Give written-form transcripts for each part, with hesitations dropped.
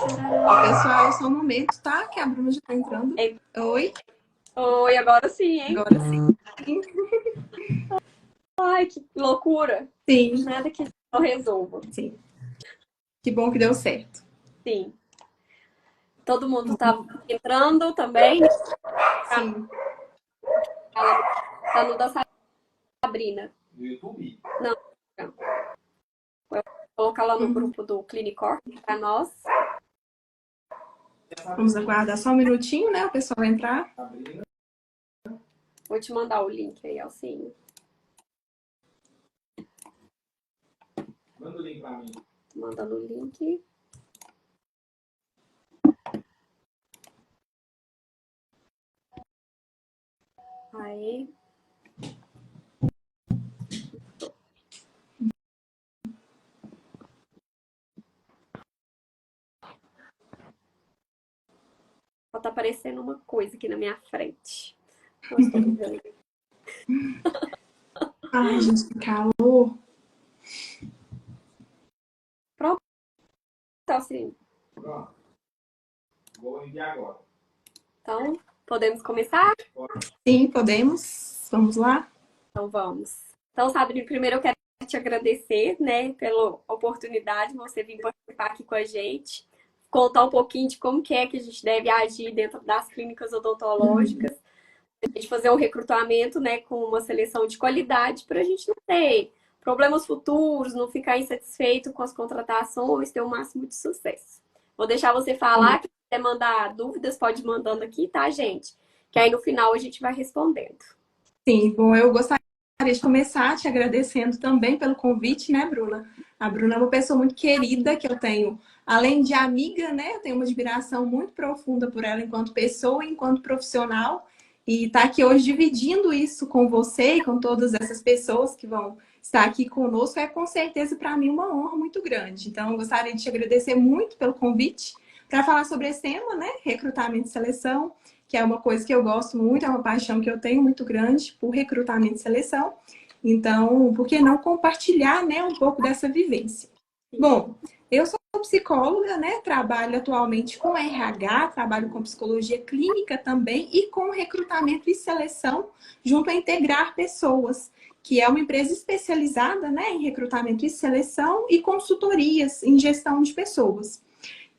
Pessoal, só um momento, tá? Que a Bruna já tá entrando. Ei. Oi? Oi, agora sim, hein? Agora sim. Ai, que loucura. Sim, Nada que não resolva. sim. Que bom que deu certo. Sim. Todo mundo tá entrando também. Sim. Ela tá no da Sabrina. No YouTube? Não, não. Vou colocar lá no Uhum. grupo do Clinicor para nós. Vamos aguardar só um minutinho, né? O pessoal vai entrar. Vou te mandar o link aí, Alcinho. Manda o link pra mim. Tô mandando o link. Aí. Só tá aparecendo uma coisa aqui na minha frente. Não estou vendo. Ai, gente, que calor. Pronto, Alcinho. Pronto. Vou enviar agora. Então, podemos começar? Sim, podemos. Vamos lá? Então vamos. Então, Sabrina, primeiro eu quero te agradecer, né, pela oportunidade de você vir participar aqui com a gente, contar um pouquinho de como que é que a gente deve agir dentro das clínicas odontológicas, a gente fazer um recrutamento, né, com uma seleção de qualidade para a gente não ter problemas futuros, não ficar insatisfeito com as contratações, ter o máximo de sucesso. Vou deixar você falar, que quiser mandar dúvidas, pode ir mandando aqui, tá, gente? Que aí no final a gente vai respondendo. Sim, bom, eu gostaria de começar te agradecendo também pelo convite, né, Bruna? A Bruna é uma pessoa muito querida que eu tenho, além de amiga, né? Eu tenho uma admiração muito profunda por ela enquanto pessoa, enquanto profissional. E estar aqui hoje dividindo isso com você e com todas essas pessoas que vão estar aqui conosco é com certeza para mim uma honra muito grande. Então, eu gostaria de te agradecer muito pelo convite para falar sobre esse tema, né? Recrutamento e seleção, que é uma coisa que eu gosto muito, é uma paixão que eu tenho muito grande por recrutamento e seleção. Então, por que não compartilhar, né, um pouco dessa vivência? Bom, eu sou psicóloga, né? Trabalho atualmente com RH, trabalho com psicologia clínica também e com recrutamento e seleção junto a Integrar Pessoas, que é uma empresa especializada, né, em recrutamento e seleção e consultorias em gestão de pessoas.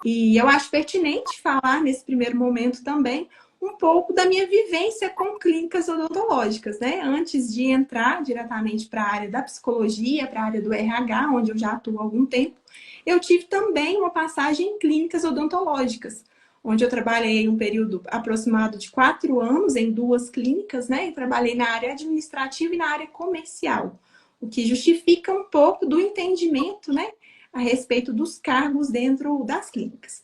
E eu acho pertinente falar nesse primeiro momento também um pouco da minha vivência com clínicas odontológicas, né? Antes de entrar diretamente para a área da psicologia, para a área do RH, onde eu já atuo há algum tempo, eu tive também uma passagem em clínicas odontológicas, onde eu trabalhei um período aproximado de 4 anos em 2 clínicas, né? E trabalhei na área administrativa e na área comercial, o que justifica um pouco do entendimento, né, a respeito dos cargos dentro das clínicas.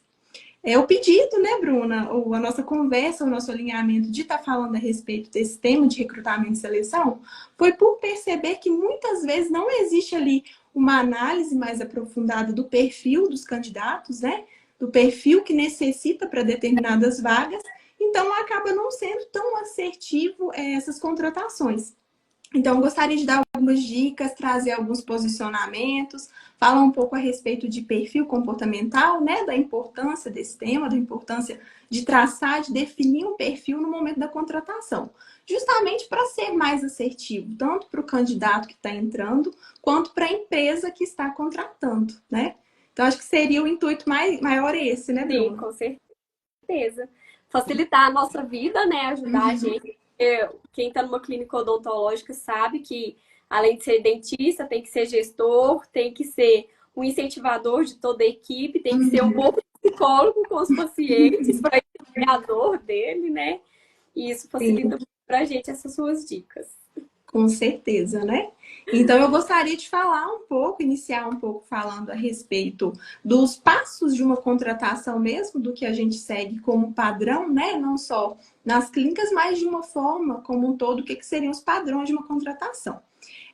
O pedido, né, Bruna, ou a nossa conversa, o nosso alinhamento de estar falando a respeito desse tema de recrutamento e seleção, foi por perceber que muitas vezes não existe ali uma análise mais aprofundada do perfil dos candidatos, né, do perfil que necessita para determinadas vagas, então acaba não sendo tão assertivo essas contratações. Então, eu gostaria de dar algumas dicas, trazer alguns posicionamentos, falar um pouco a respeito de perfil comportamental, né? Da importância desse tema, da importância de traçar, de definir um perfil no momento da contratação. Justamente para ser mais assertivo, tanto para o candidato que está entrando, quanto para a empresa que está contratando, né? Então, acho que seria o intuito maior esse, né, Sim, Bruna? com certeza. Facilitar a nossa vida, né? Ajudar a gente. Quem está numa clínica odontológica sabe que, além de ser dentista, tem que ser gestor, tem que ser um incentivador de toda a equipe, tem que ser um bom psicólogo com os pacientes para entender a dor dele, né? E isso facilita Sim. muito para a gente essas suas dicas. Com certeza, né? Então, eu gostaria de falar um pouco, iniciar um pouco falando a respeito dos passos de uma contratação mesmo, do que a gente segue como padrão, né? Não só nas clínicas, mas de uma forma como um todo, o que seriam os padrões de uma contratação.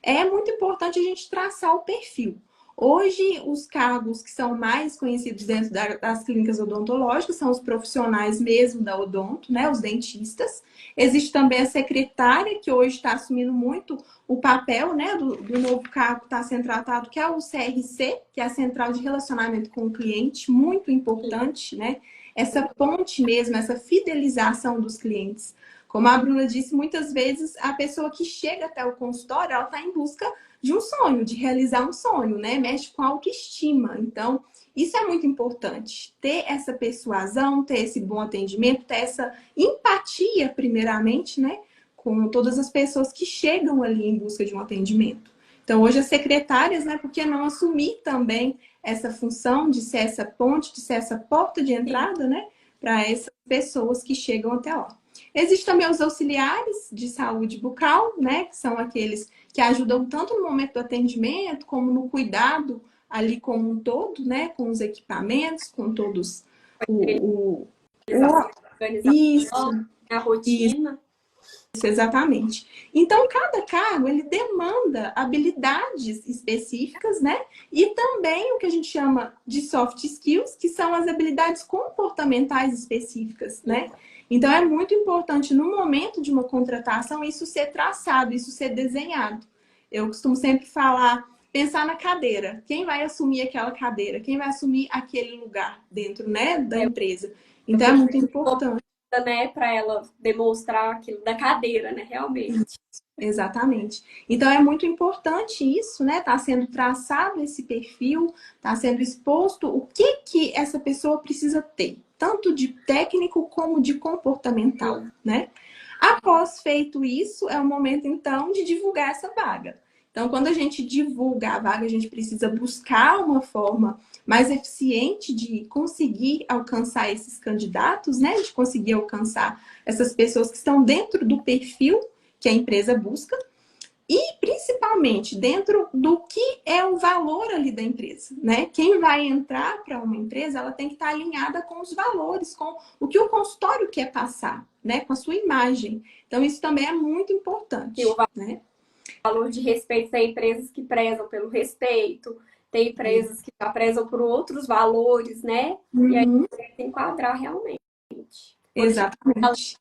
É muito importante a gente traçar o perfil. Hoje, os cargos que são mais conhecidos dentro das clínicas odontológicas são os profissionais mesmo da odonto, né? Os dentistas. Existe também a secretária, que hoje está assumindo muito o papel, né, do novo cargo que está sendo tratado, que é o CRC, que é a Central de Relacionamento com o Cliente, muito importante, né? Essa ponte mesmo, essa fidelização dos clientes. Como a Bruna disse, muitas vezes a pessoa que chega até o consultório, ela está em busca de um sonho, de realizar um sonho, né? Mexe com a autoestima. Então, isso é muito importante. Ter essa persuasão, ter esse bom atendimento, ter essa empatia, primeiramente, né? Com todas as pessoas que chegam ali em busca de um atendimento. Então, hoje as secretárias, né? Por que não assumir também essa função de ser essa ponte, de ser essa porta de entrada, né? Para essas pessoas que chegam até lá. Existem também os auxiliares de saúde bucal, né? Que são aqueles que ajudam tanto no momento do atendimento, como no cuidado ali como um todo, né? Com os equipamentos, com todos Organização, isso, a rotina. isso, exatamente. Então, cada cargo, ele demanda habilidades específicas, né? E também o que a gente chama de soft skills, que são as habilidades comportamentais específicas, né? Então, é muito importante, no momento de uma contratação, isso ser traçado, isso ser desenhado. Eu costumo sempre falar, pensar na cadeira. Quem vai assumir aquela cadeira? Quem vai assumir aquele lugar dentro, né, da empresa? Então, é muito importante. Né, para ela demonstrar aquilo da cadeira, né, realmente. Exatamente. Então, é muito importante isso, né? Tá sendo traçado esse perfil, tá sendo exposto o que essa pessoa precisa ter, tanto de técnico como de comportamental, né? Após feito isso, é o momento, então, de divulgar essa vaga. Então, quando a gente divulga a vaga, a gente precisa buscar uma forma mais eficiente de conseguir alcançar esses candidatos, né? De conseguir alcançar essas pessoas que estão dentro do perfil que a empresa busca e, principalmente, dentro do que é o valor ali da empresa, né? Quem vai entrar para uma empresa, ela tem que estar alinhada com os valores, com o que o consultório quer passar, né? Com a sua imagem. Então, isso também é muito importante, né? Valor de respeito, tem empresas que prezam pelo respeito, tem empresas que prezam por outros valores, né? E aí tem que enquadrar realmente. Exatamente.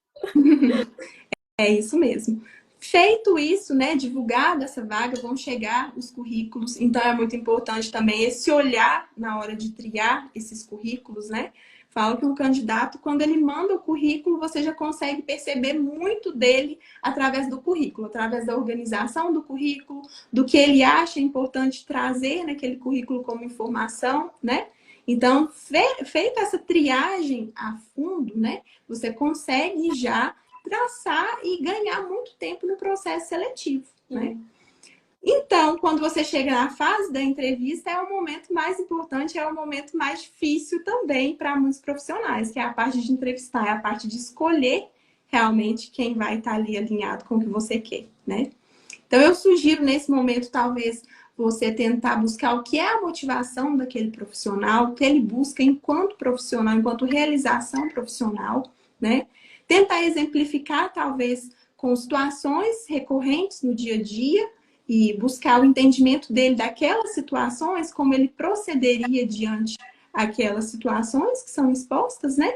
É isso mesmo. Feito isso, né, divulgada essa vaga, vão chegar os currículos. Então, é muito importante também esse olhar na hora de triar esses currículos, né? Falo que um candidato, quando ele manda o currículo, você já consegue perceber muito dele através do currículo, através da organização do currículo, do que ele acha importante trazer naquele currículo como informação, né? Então, feita essa triagem a fundo, né? Você consegue já traçar e ganhar muito tempo no processo seletivo, né? Então, quando você chega na fase da entrevista, é o momento mais importante, é o momento mais difícil também para muitos profissionais, que é a parte de entrevistar, é a parte de escolher realmente quem vai estar ali alinhado com o que você quer, né? Então, eu sugiro nesse momento, talvez, você tentar buscar o que é a motivação daquele profissional, o que ele busca enquanto profissional, enquanto realização profissional, né? Tentar exemplificar, talvez, com situações recorrentes no dia a dia e buscar o entendimento dele daquelas situações, como ele procederia diante aquelas situações que são expostas, né?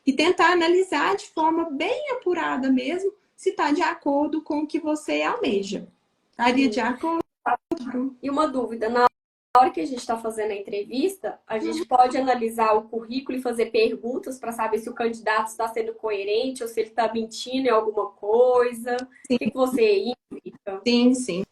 E tentar analisar de forma bem apurada mesmo se está de acordo com o que você almeja. Estaria de acordo? E uma dúvida, na hora que a gente está fazendo a entrevista, a gente pode analisar o currículo e fazer perguntas para saber se o candidato está sendo coerente ou se ele está mentindo em alguma coisa. Sim. O que você indica? Sim, sim.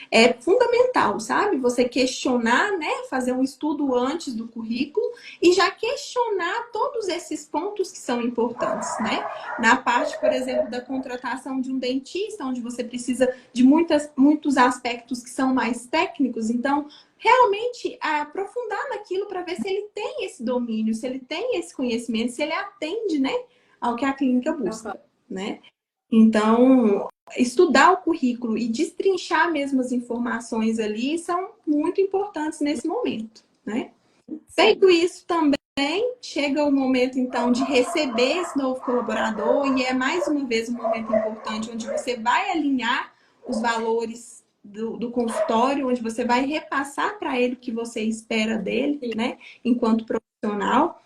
É fundamental, sabe? Você questionar, né? Fazer um estudo antes do currículo e já questionar todos esses pontos que são importantes, né? Na parte, por exemplo, da contratação de um dentista, onde você precisa de muitos aspectos que são mais técnicos, então realmente aprofundar naquilo para ver se ele tem esse domínio, se ele tem esse conhecimento, se ele atende, né, ao que a clínica busca, né? Então, estudar o currículo e destrinchar mesmo as informações ali são muito importantes nesse momento, né? Feito isso também, chega o momento, então, de receber esse novo colaborador e é mais uma vez um momento importante onde você vai alinhar os valores do consultório, onde você vai repassar para ele o que você espera dele, né, enquanto profissional.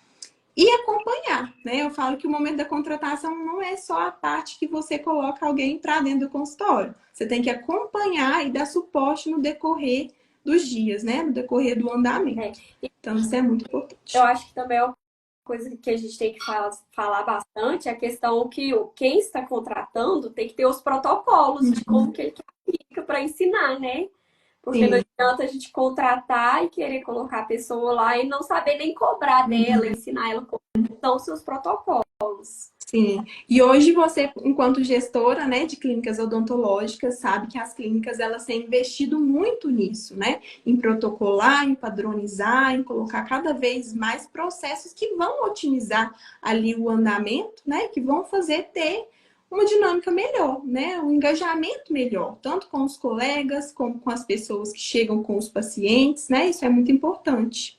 E acompanhar, né? Eu falo que o momento da contratação não é só a parte que você coloca alguém para dentro do consultório. Você tem que acompanhar e dar suporte no decorrer dos dias, né? No decorrer do andamento. Então, isso é muito importante. Eu acho que também é uma coisa que a gente tem que falar bastante, a questão que quem está contratando tem que ter os protocolos de como que ele aplica para ensinar, né? Porque não adianta a gente contratar e querer colocar a pessoa lá e não saber nem cobrar dela, ensinar ela como são os seus protocolos. Sim. E hoje você, enquanto gestora, né, de clínicas odontológicas, sabe que as clínicas elas têm investido muito nisso, né? Em protocolar, em padronizar, em colocar cada vez mais processos que vão otimizar ali o andamento, né? Que vão fazer ter uma dinâmica melhor, né? Um engajamento melhor, tanto com os colegas, como com as pessoas que chegam com os pacientes, né? Isso é muito importante.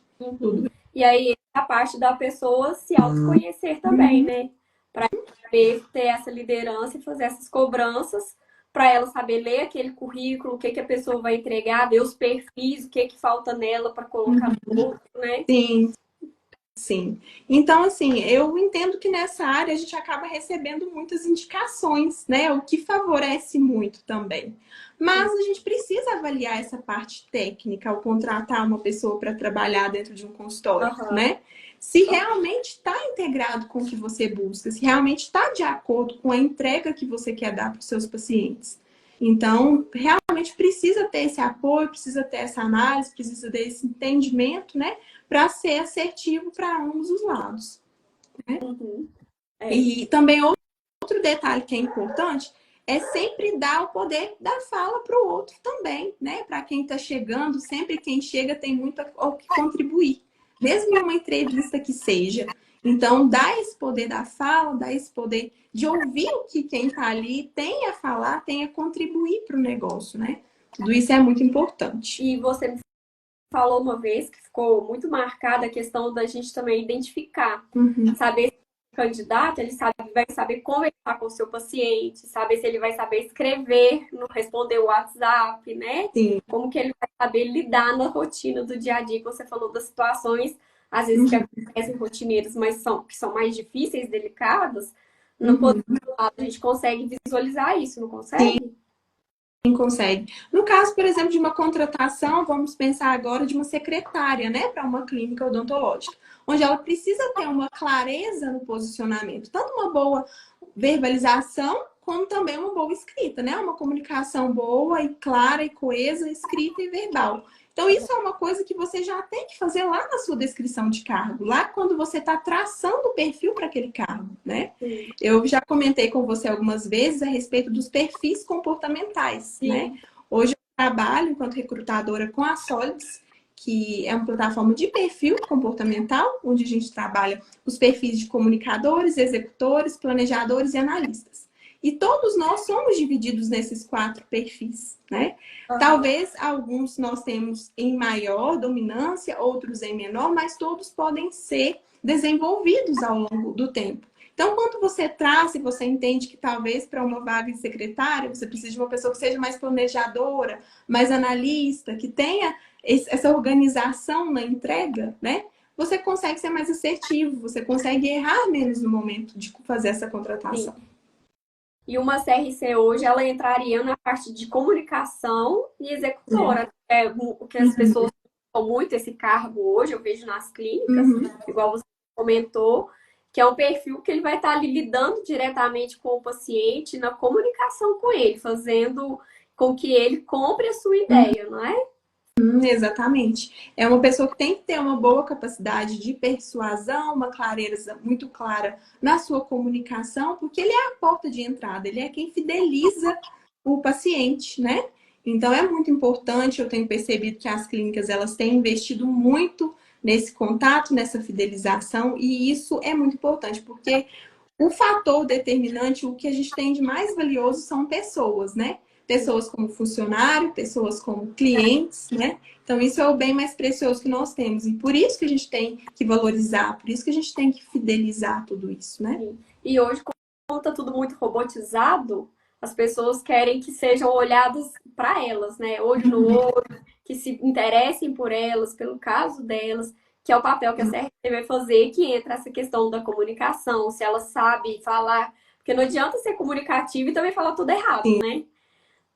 E aí, a parte da pessoa se autoconhecer também, né? Para ter essa liderança e fazer essas cobranças, para ela saber ler aquele currículo, o que a pessoa vai entregar, ver os perfis, o que falta nela para colocar no outro, né? Sim. Sim. Então, assim, eu entendo que nessa área a gente acaba recebendo muitas indicações, né? O que favorece muito também. Mas a gente precisa avaliar essa parte técnica ao contratar uma pessoa para trabalhar dentro de um consultório, né? Se realmente está integrado com o que você busca, se realmente está de acordo com a entrega que você quer dar para os seus pacientes. Então, realmente precisa ter esse apoio, precisa ter essa análise, precisa ter esse entendimento, né? Para ser assertivo para ambos os lados. Né? E também outro detalhe que é importante é sempre dar o poder da fala para o outro também, né? Para quem está chegando, sempre quem chega tem muito o que contribuir, mesmo em uma entrevista que seja. Então, dá esse poder da fala, dá esse poder de ouvir o que quem está ali tem a falar, tem a contribuir para o negócio, né? Tudo isso é muito importante. E você falou uma vez que ficou muito marcada a questão da gente também identificar, saber se o candidato ele vai saber conversar com o seu paciente, saber se ele vai saber escrever, não responder o WhatsApp, né? Sim. Como que ele vai saber lidar na rotina do dia a dia, que você falou das situações, às vezes que acontecem rotineiras, mas que são mais difíceis, delicadas. No poder do lado, a gente consegue visualizar isso, não consegue? Sim. Consegue. No caso, por exemplo, de uma contratação, vamos pensar agora de uma secretária, né, para uma clínica odontológica, onde ela precisa ter uma clareza no posicionamento, tanto uma boa verbalização, como também uma boa escrita, né, uma comunicação boa e clara e coesa, escrita e verbal. Então, isso é uma coisa que você já tem que fazer lá na sua descrição de cargo, lá quando você está traçando o perfil para aquele cargo, né? Eu já comentei com você algumas vezes a respeito dos perfis comportamentais, né? Hoje eu trabalho enquanto recrutadora com a Solids, que é uma plataforma de perfil comportamental, onde a gente trabalha os perfis de comunicadores, executores, planejadores e analistas. E todos nós somos divididos nesses 4 perfis, né? Talvez alguns nós temos em maior dominância, outros em menor, mas todos podem ser desenvolvidos ao longo do tempo. Então, quando você traz e você entende que talvez para uma vaga de secretária, você precisa de uma pessoa que seja mais planejadora, mais analista, que tenha essa organização na entrega, né? Você consegue ser mais assertivo, você consegue errar menos no momento de fazer essa contratação. E uma CRC hoje, ela entraria na parte de comunicação e executora. É o que as pessoas usam muito esse cargo hoje, eu vejo nas clínicas, igual você comentou, que é um perfil que ele vai estar ali lidando diretamente com o paciente, na comunicação com ele, fazendo com que ele compre a sua ideia, não é? Exatamente. É uma pessoa que tem que ter uma boa capacidade de persuasão, uma clareza muito clara na sua comunicação, porque ele é a porta de entrada, ele é quem fideliza o paciente, né? Então é muito importante, eu tenho percebido que as clínicas elas têm investido muito nesse contato, nessa fidelização, e isso é muito importante, porque o fator determinante, o que a gente tem de mais valioso são pessoas, né? Pessoas como funcionário, pessoas como clientes, né? Então, isso é o bem mais precioso que nós temos. E por isso que a gente tem que valorizar, por isso que a gente tem que fidelizar tudo isso, né? E hoje, como está tudo muito robotizado, As pessoas querem que sejam olhadas para elas, né? Olho no olho, que se interessem por elas, pelo caso delas, que é o papel que a CRT vai fazer, que entra essa questão da comunicação, se ela sabe falar, porque não adianta ser comunicativo e também falar tudo errado, né?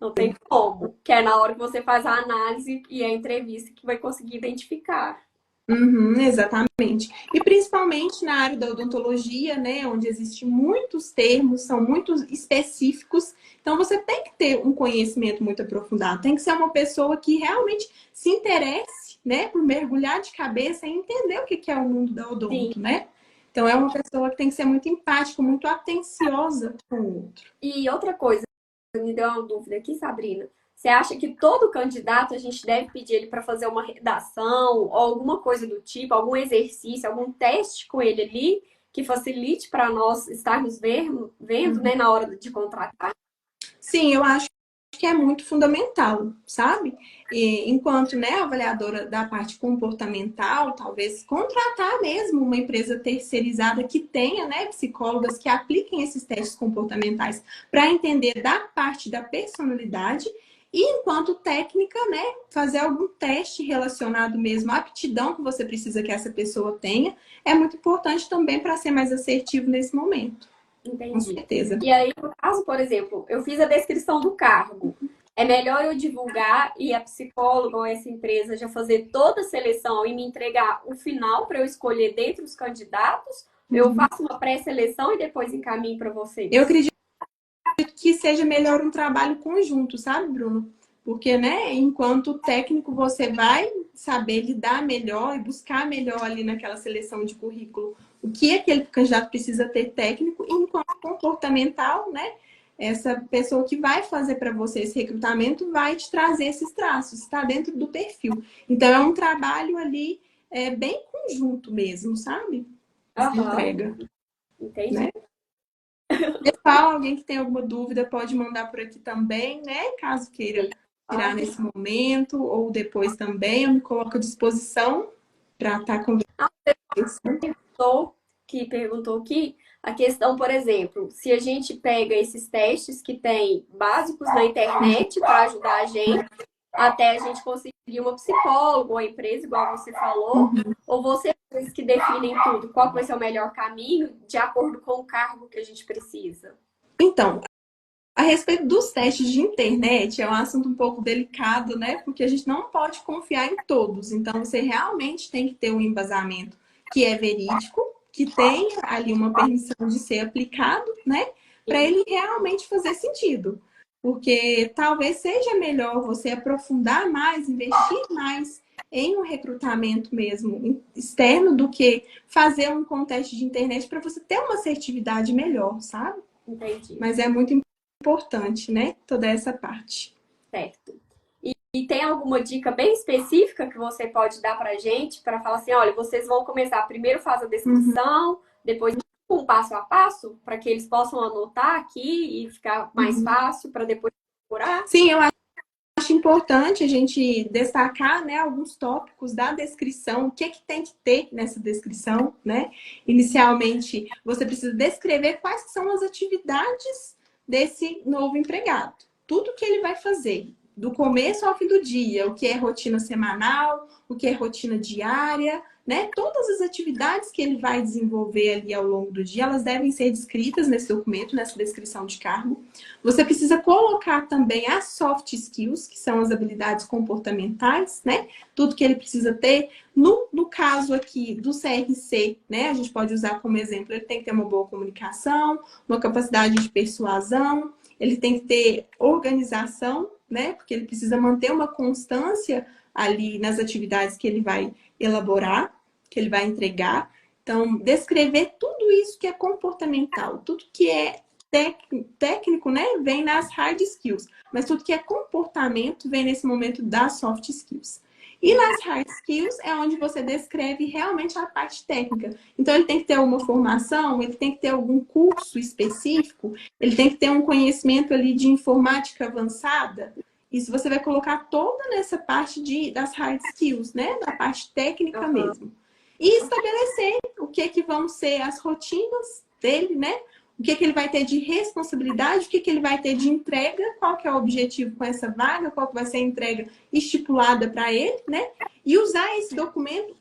Não tem como, que é na hora que você faz a análise e a entrevista que vai conseguir identificar. Uhum, exatamente. E principalmente na área da odontologia, né, onde existem muitos termos, são muito específicos. Então você tem que ter um conhecimento muito aprofundado. Tem que ser uma pessoa que realmente se interesse, né, por mergulhar de cabeça e entender o que é o mundo da odonto, Sim. né? Então é uma pessoa que tem que ser muito empática, muito atenciosa com o outro. E outra coisa, me deu uma dúvida aqui, Sabrina. Você acha que todo candidato a gente deve pedir ele para fazer uma redação ou alguma coisa do tipo, algum exercício, algum teste com ele ali que facilite para nós estarmos vendo, né, na hora de contratar? Sim, eu acho que é muito fundamental, sabe? E, enquanto, né, avaliadora da parte comportamental, talvez contratar mesmo uma empresa terceirizada que tenha, né, psicólogas que apliquem esses testes comportamentais para entender da parte da personalidade. E enquanto técnica, né, fazer algum teste relacionado mesmo à aptidão que você precisa que essa pessoa tenha, é muito importante também para ser mais assertivo nesse momento. Com Entendi. certeza. E aí, no caso, por exemplo, eu fiz a descrição do cargo. É melhor eu divulgar e a psicóloga ou essa empresa já fazer toda a seleção e me entregar o final para eu escolher dentre os candidatos? Eu faço uma pré-seleção e depois encaminho para vocês? Eu acredito que seja melhor um trabalho conjunto, sabe, Bruno? Porque, né, enquanto técnico, você vai saber lidar melhor e buscar melhor ali naquela seleção de currículo o que aquele candidato precisa ter técnico, e enquanto comportamental, né, essa pessoa que vai fazer para você esse recrutamento vai te trazer esses traços, está dentro do perfil. Então, é um trabalho ali bem conjunto mesmo, sabe? Essa entrega, Entendi. né? Pessoal, alguém que tem alguma dúvida pode mandar por aqui também, né? Caso queira tirar nesse momento ou depois também, eu me coloco à disposição para estar conversando. Que perguntou aqui a questão, por exemplo, se a gente pega esses testes que tem básicos na internet para ajudar a gente, até a gente conseguir uma psicóloga ou uma empresa, igual você falou, ou vocês que definem tudo, qual vai ser o melhor caminho de acordo com o cargo que a gente precisa? Então, a respeito dos testes de internet, é um assunto um pouco delicado, né? Porque a gente não pode confiar em todos. Então, você realmente tem que ter um embasamento que é verídico, que tem ali uma permissão de ser aplicado, né? Para ele realmente fazer sentido. Porque talvez seja melhor você aprofundar mais, investir mais em um recrutamento mesmo externo do que fazer um conteste de internet para você ter uma assertividade melhor, sabe? Entendi. Mas é muito importante, né? Toda essa parte. Certo. E tem alguma dica bem específica que você pode dar pra gente para falar assim, olha, vocês vão começar, primeiro faz a descrição, depois um passo a passo, para que eles possam anotar aqui e ficar mais fácil para depois procurar? Sim, eu acho importante a gente destacar, né, alguns tópicos da descrição, o que é que tem que ter nessa descrição, né? Inicialmente, você precisa descrever quais são as atividades desse novo empregado. Tudo que ele vai fazer, do começo ao fim do dia, o que é rotina semanal, o que é rotina diária, né? Todas as atividades que ele vai desenvolver ali ao longo do dia, elas devem ser descritas nesse documento, nessa descrição de cargo. Você precisa colocar também as soft skills, que são as habilidades comportamentais, né? Tudo que ele precisa ter. No caso aqui do CRC, né? A gente pode usar como exemplo, ele tem que ter uma boa comunicação, uma capacidade de persuasão, ele tem que ter organização, né? Porque ele precisa manter uma constância ali nas atividades que ele vai elaborar, que ele vai entregar. Então, descrever tudo isso que é comportamental, tudo que é técnico, né, vem nas hard skills, mas tudo que é comportamento vem nesse momento das soft skills. E nas hard skills é onde você descreve realmente a parte técnica. Então, ele tem que ter uma formação, ele tem que ter algum curso específico, ele tem que ter um conhecimento ali de informática avançada. Isso você vai colocar toda nessa parte das hard skills, né? Da parte técnica mesmo. E estabelecer o que vão ser as rotinas dele, né? o que ele vai ter de responsabilidade, o que ele vai ter de entrega, qual que é o objetivo com essa vaga, qual que vai ser a entrega estipulada para ele, né? E usar esse documento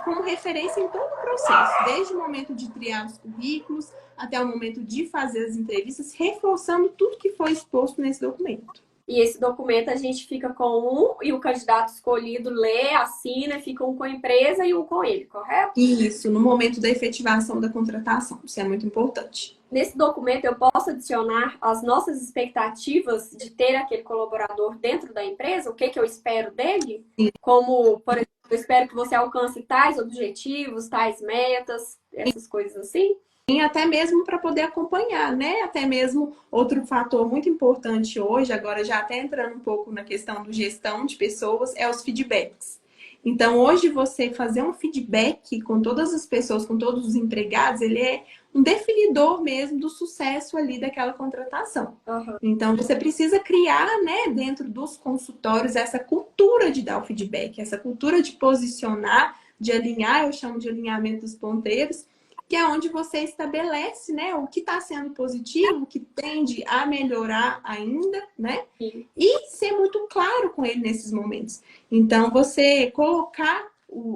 como referência em todo o processo, desde o momento de triar os currículos até o momento de fazer as entrevistas, reforçando tudo que foi exposto nesse documento. E esse documento a gente fica com um e o candidato escolhido lê, assina, fica um com a empresa e um com ele, correto? Isso, no momento da efetivação da contratação. Isso é muito importante. Nesse documento eu posso adicionar as nossas expectativas de ter aquele colaborador dentro da empresa? O que eu espero dele? Sim. Como, por exemplo, eu espero que você alcance tais objetivos, tais metas, essas coisas assim? E até mesmo para poder acompanhar, né? Até mesmo outro fator muito importante hoje, agora já até entrando um pouco na questão do gestão de pessoas, é os feedbacks. Então, hoje você fazer um feedback com todas as pessoas, com todos os empregados, ele é um definidor mesmo do sucesso ali daquela contratação. Uhum. Então, você precisa criar, né, dentro dos consultórios, essa cultura de dar o feedback, essa cultura de posicionar, de alinhar, eu chamo de alinhamento dos ponteiros, que é onde você estabelece, né, o que está sendo positivo, o que tende a melhorar ainda, né? Sim. E ser muito claro com ele nesses momentos. Então, você colocar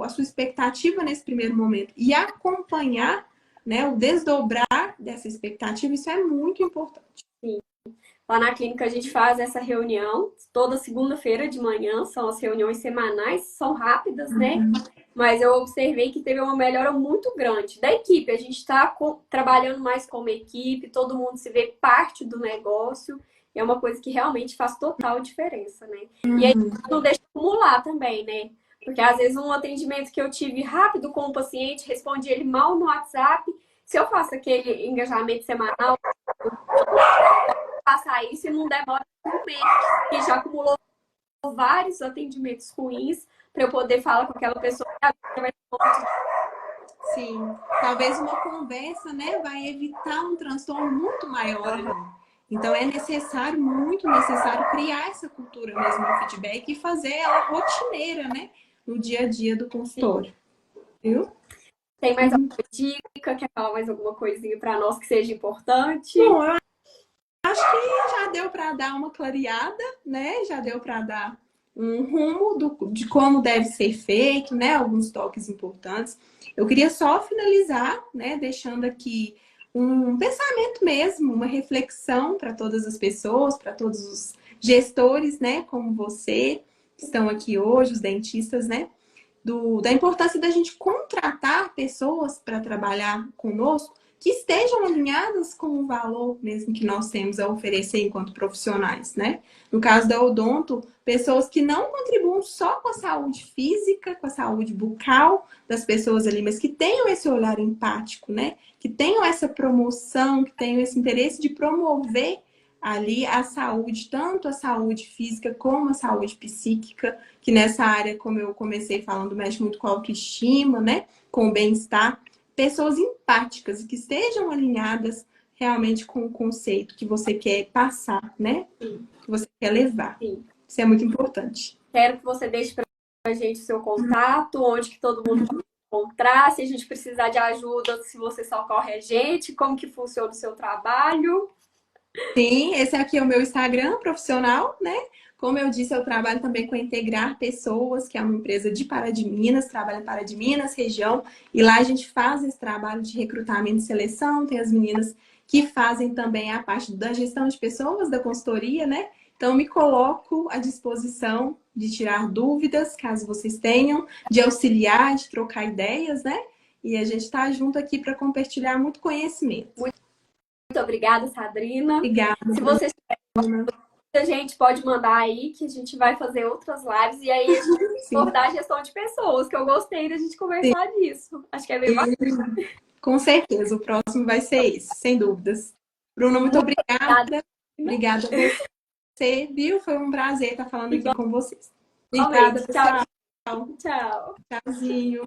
a sua expectativa nesse primeiro momento e acompanhar, né, o desdobrar dessa expectativa, isso é muito importante. Sim. Lá na clínica a gente faz essa reunião toda segunda-feira de manhã, são as reuniões semanais, são rápidas, né? Mas eu observei que teve uma melhora muito grande da equipe. A gente está trabalhando mais como equipe, todo mundo se vê parte do negócio. É uma coisa que realmente faz total diferença, né? E aí não deixa acumular também, né? Porque às vezes um atendimento que eu tive rápido com o paciente, respondi ele mal no WhatsApp. Se eu faço aquele engajamento semanal, passar isso e não demora um mês, que já acumulou vários atendimentos ruins para eu poder falar com aquela pessoa que a vida vai ser. Sim, talvez uma conversa, né, vai evitar um transtorno muito maior ali. Então é necessário, muito necessário, criar essa cultura mesmo do feedback e fazer ela rotineira, né, no dia a dia do consultório. Viu? Tem mais alguma dica? Quer falar mais alguma coisinha para nós que seja importante? Bom, eu acho que já deu para dar uma clareada, né? Já deu para dar um rumo de como deve ser feito, né? Alguns toques importantes. Eu queria só finalizar, né? Deixando aqui um pensamento mesmo, uma reflexão para todas as pessoas, para todos os gestores, né? Como você, que estão aqui hoje, os dentistas, né? Da importância da gente contratar pessoas para trabalhar conosco que estejam alinhadas com o valor mesmo que nós temos a oferecer enquanto profissionais, né? No caso da odonto, pessoas que não contribuam só com a saúde física, com a saúde bucal das pessoas ali, mas que tenham esse olhar empático, né? Que tenham essa promoção, que tenham esse interesse de promover ali a saúde, tanto a saúde física como a saúde psíquica, que nessa área, como eu comecei falando, mexe muito com a autoestima, né? Com o bem-estar. Pessoas empáticas e que estejam alinhadas realmente com o conceito que você quer passar, né? Sim. Que você quer levar. Sim. Isso é muito importante. Quero que você deixe para a gente o seu contato, onde que todo mundo pode encontrar, se a gente precisar de ajuda, se você socorre a gente, como que funciona o seu trabalho. Sim, esse aqui é o meu Instagram profissional, né? Como eu disse, eu trabalho também com a Integrar Pessoas, que é uma empresa de Pará de Minas, trabalha em Pará de Minas, região, e lá a gente faz esse trabalho de recrutamento e seleção, tem as meninas que fazem também a parte da gestão de pessoas, da consultoria, né? Então, me coloco à disposição de tirar dúvidas, caso vocês tenham, de auxiliar, de trocar ideias, né? E a gente está junto aqui para compartilhar muito conhecimento. Muito obrigada, Sadrina. Obrigada. Se você a gente pode mandar aí que a gente vai fazer outras lives e aí a gente vai abordar a gestão de pessoas, que eu gostei da gente conversar disso. Acho que é bem bacana. Com certeza, o próximo vai ser esse, sem dúvidas. Bruna, muito obrigada. Obrigada a você, viu? Foi um prazer estar falando aqui com vocês. Obrigada, pessoal. Tchau. Tchauzinho.